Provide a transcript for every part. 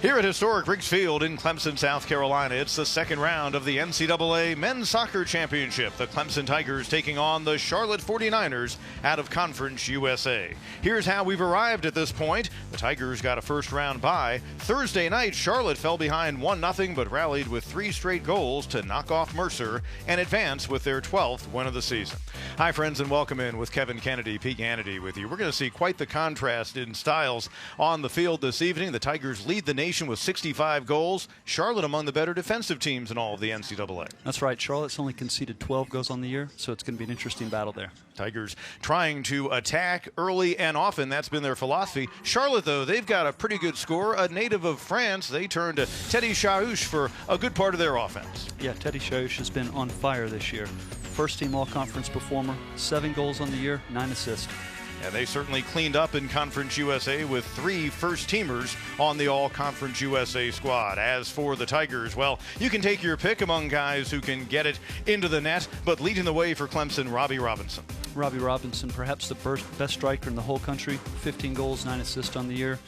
Here at historic Riggs Field in Clemson, South Carolina, it's the second round of the NCAA Men's Soccer Championship. The Clemson Tigers taking on the Charlotte 49ers out of Conference USA. Here's how we've arrived at this point. The Tigers got a first-round bye. Thursday night, Charlotte fell behind 1-0, but rallied with 3 straight goals to knock off Mercer and advance with their 12th win of the season. Hi, friends, and welcome in with Kevin Kennedy, Pete Hannity with you. We're going to see quite the contrast in styles on the field this evening. The Tigers lead the nation with 65 goals. Charlotte among the better defensive teams in all of the NCAA. That's right. Charlotte's only conceded 12 goals on the year, so it's going to be an interesting battle there. Tigers trying to attack early and often. That's been their philosophy. Charlotte, though, they've got a pretty good score. A native of France, they turned to Teddy Chaouch for a good part of their offense. Yeah, Teddy Chaouch has been on fire this year. First-team all-conference performer, 7 goals on the year, 9 assists. And they certainly cleaned up in Conference USA with 3 first-teamers on the All-Conference USA squad. As for the Tigers, well, you can take your pick among guys who can get it into the net, but leading the way for Clemson, Robbie Robinson. Robbie Robinson, perhaps the best striker in the whole country, 15 goals, 9 assists on the year.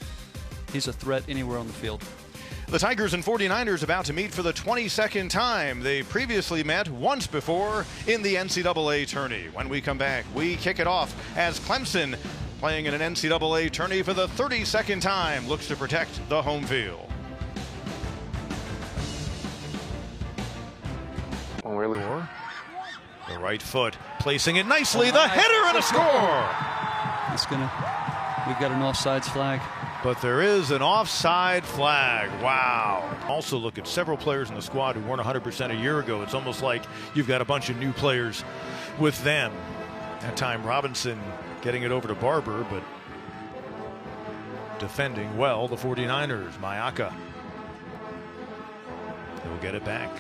He's a threat anywhere on the field. The Tigers and 49ers about to meet for the 22nd time. They previously met once before in the NCAA tourney. When we come back, we kick it off as Clemson, playing in an NCAA tourney for the 32nd time, looks to protect the home field. The right foot, placing it nicely, the header and a score! We've got an offsides flag. But there is an offside flag. Wow. Also look at several players in the squad who weren't 100% a year ago. It's almost like you've got a bunch of new players with them. That time Robinson getting it over to Barber, but defending well the 49ers. Mayaka. He'll get it back.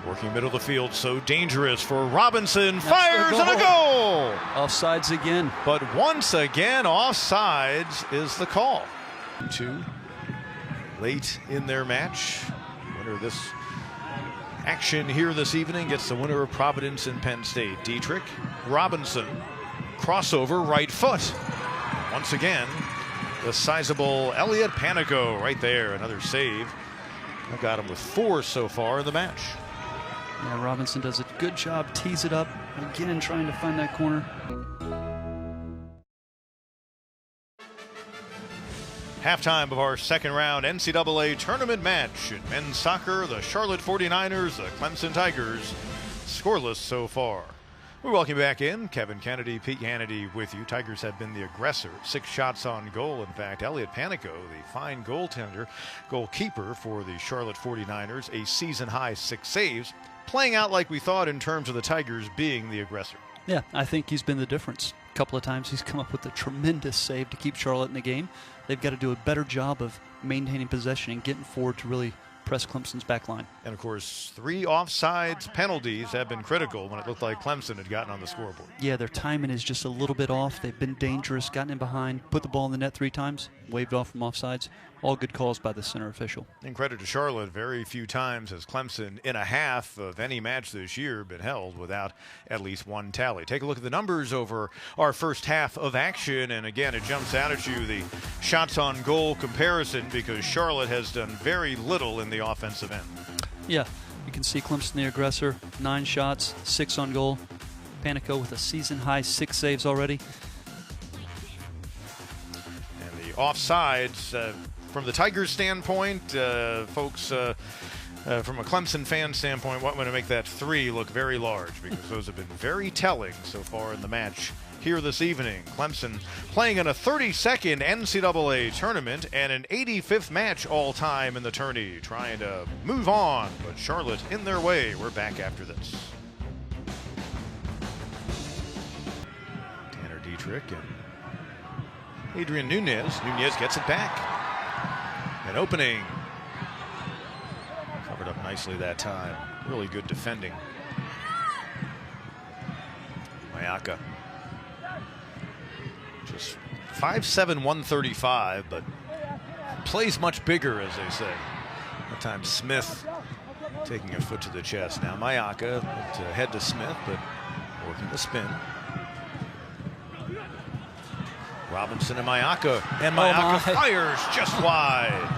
Working middle of the field, so dangerous for Robinson. Fires and a goal! Offsides again. But once again, offsides is the call. 2 late in their match. Winner of this action here this evening gets the winner of Providence and Penn State. Dietrich, Robinson, crossover, right foot. Once again, the sizable Elliot Panico right there. Another save. I've got him with 4 so far in the match. Yeah, Robinson does a good job, tees it up, again trying to find that corner. Halftime of our second round NCAA tournament match. In men's soccer, the Charlotte 49ers, the Clemson Tigers, scoreless so far. We welcome you back in. Kevin Kennedy, Pete Hannity with you. Tigers have been the aggressor. 6 shots on goal. In fact, Elliot Panico, the fine goalkeeper for the Charlotte 49ers, a season-high 6 saves, playing out like we thought in terms of the Tigers being the aggressor. Yeah, I think he's been the difference. A couple of times he's come up with a tremendous save to keep Charlotte in the game. They've got to do a better job of maintaining possession and getting forward to really press Clemson's back line. And, of course, 3 offsides penalties have been critical when it looked like Clemson had gotten on the scoreboard. Yeah, their timing is just a little bit off. They've been dangerous, gotten in behind, put the ball in the net 3 times, waved off from offsides. All good calls by the center official. And credit to Charlotte, very few times has Clemson in a half of any match this year been held without at least 1 tally. Take a look at the numbers over our first half of action, and again, it jumps out at you, the shots on goal comparison, because Charlotte has done very little in the offensive end. Yeah, you can see Clemson the aggressor, 9 shots, 6 on goal. Panico with a season-high 6 saves already. And the offsides, from the Tigers' standpoint, folks, from a Clemson fan standpoint, want to make that 3 look very large, because those have been very telling so far in the match here this evening. Clemson playing in a 32nd NCAA tournament and an 85th match all-time in the tourney, trying to move on, but Charlotte in their way. We're back after this. Tanner Dietrich and Adrian Nunez. Nunez gets it back. An opening. Covered up nicely that time. Really good defending. Mayaka. Just 5'7", 135, but plays much bigger, as they say. That time Smith taking a foot to the chest. Now Mayaka to head to Smith, but working the spin. Robinson and Mayaka. And Mayaka fires just wide.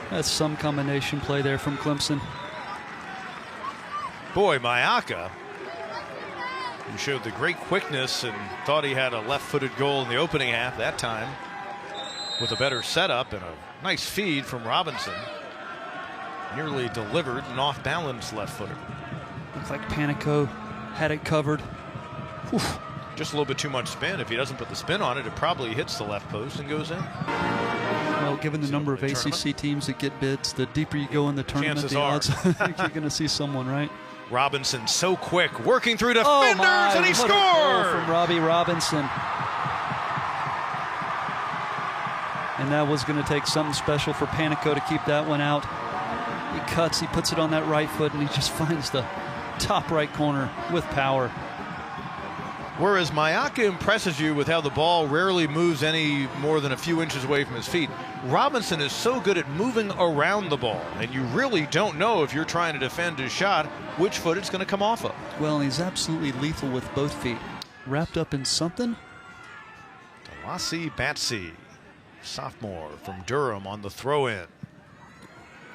That's some combination play there from Clemson. Boy, Mayaka, who showed the great quickness and thought he had a left-footed goal in the opening half that time, with a better setup and a nice feed from Robinson. Nearly delivered an off-balance left-footer. Looks like Panico had it covered. Whew. Just a little bit too much spin. If he doesn't put the spin on it, it probably hits the left post and goes in. Well, given the number of ACC teams that get bids, the deeper you go in the tournament, Chances the are. odds you're going to see someone, right? Robinson so quick, working through defenders, and he scored! From Robbie Robinson. And that was going to take something special for Panico to keep that one out. He cuts, he puts it on that right foot, and he just finds the top right corner with power. Whereas Mayaka impresses you with how the ball rarely moves any more than a few inches away from his feet, Robinson is so good at moving around the ball, and you really don't know if you're trying to defend his shot which foot it's going to come off of. Well, and he's absolutely lethal with both feet. Wrapped up in something. Delasi Batsy, sophomore from Durham, on the throw-in.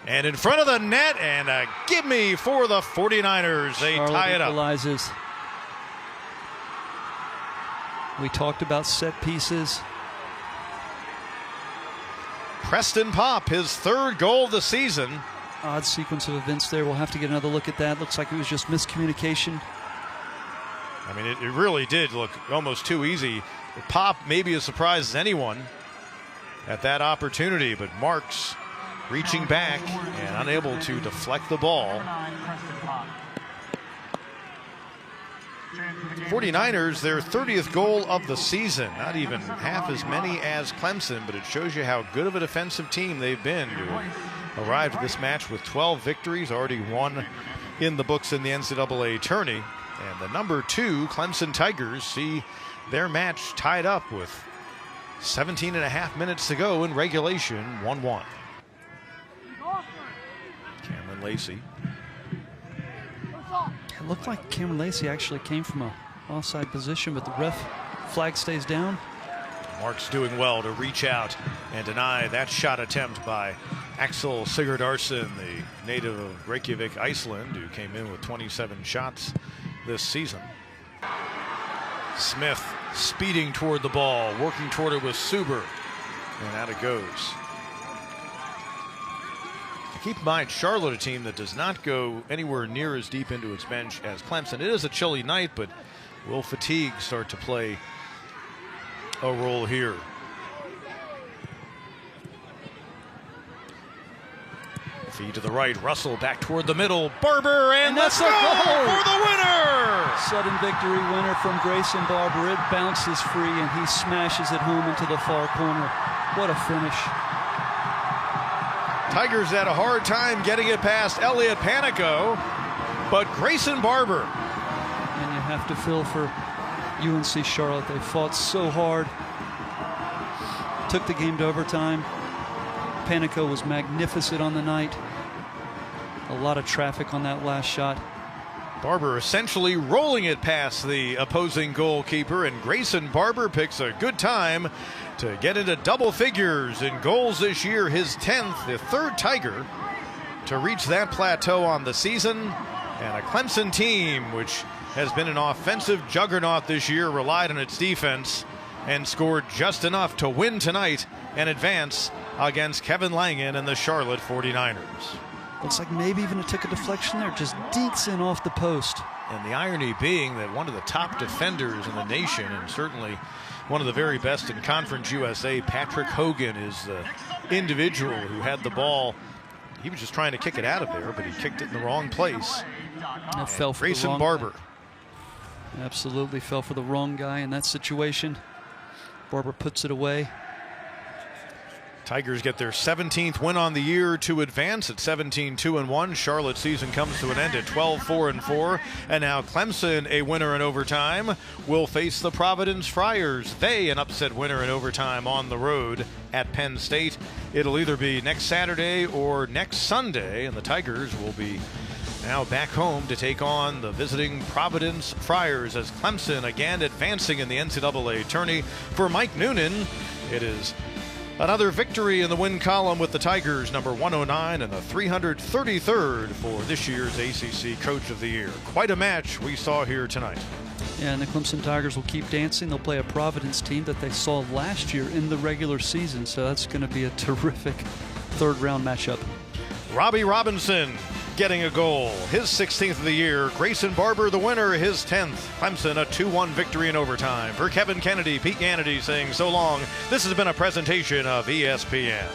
And in front of the net, and a gimme for the 49ers. They Charlotte tie it up. Equalizes. We talked about set pieces. Preston Pop, his third goal of the season. Odd sequence of events there. We'll have to get another look at that. Looks like it was just miscommunication. I mean, it really did look almost too easy. Pop maybe as surprised as anyone at that opportunity, but Marks reaching back and unable to deflect the ball. 49ers, their 30th goal of the season. Not even half as many as Clemson, but it shows you how good of a defensive team they've been to arrive at this match with 12 victories, already one in the books in the NCAA tourney. And the number 2 Clemson Tigers see their match tied up with 17.5 minutes to go in regulation, 1-1. Cameron Lacey. It looked like Cameron Lacey actually came from a offside position, but the ref flag stays down. Marks doing well to reach out and deny that shot attempt by Axel Sigurdarsson, the native of Reykjavik, Iceland, who came in with 27 shots this season. Smith speeding toward the ball, working toward it with Suber, and out it goes. Keep in mind, Charlotte, a team that does not go anywhere near as deep into its bench as Clemson. It is a chilly night, but will fatigue start to play a role here? Feed to the right, Russell back toward the middle, Barber, and that's the goal for the winner! Sudden victory winner from Grayson Barber. It bounces free, and he smashes it home into the far corner. What a finish. Tigers had a hard time getting it past Elliot Panico, but Grayson Barber. And you have to feel for UNC Charlotte. They fought so hard. Took the game to overtime. Panico was magnificent on the night. A lot of traffic on that last shot. Barber essentially rolling it past the opposing goalkeeper, and Grayson Barber picks a good time to get into double figures in goals this year, his 10th, the third Tiger to reach that plateau on the season. And a Clemson team which has been an offensive juggernaut this year, relied on its defense and scored just enough to win tonight and advance against Kevin Langen and the Charlotte 49ers. Looks like maybe even it took a deflection there, just dinks in off the post. And the irony being that one of the top defenders in the nation, and certainly one of the very best in Conference USA, Patrick Hogan, is the individual who had the ball. He was just trying to kick it out of there, but he kicked it in the wrong place. It fell for Grayson the wrong Barber. guy. Absolutely fell for the wrong guy in that situation. Barber puts it away. Tigers get their 17th win on the year to advance at 17-2-1. Charlotte's season comes to an end at 12-4-4. And now Clemson, a winner in overtime, will face the Providence Friars. They an upset winner in overtime on the road at Penn State. It'll either be next Saturday or next Sunday, and the Tigers will be now back home to take on the visiting Providence Friars as Clemson again advancing in the NCAA tourney. For Mike Noonan, it is Another victory in the win column with the Tigers, number 109 and the 333rd for this year's ACC Coach of the Year. Quite a match we saw here tonight. And the Clemson Tigers will keep dancing. They'll play a Providence team that they saw last year in the regular season, so that's going to be a terrific third-round matchup. Robbie Robinson getting a goal, his 16th of the year. Grayson Barber, the winner, his 10th. Clemson, a 2-1 victory in overtime. For Kevin Kennedy, Pete Yannity saying so long. This has been a presentation of ESPN.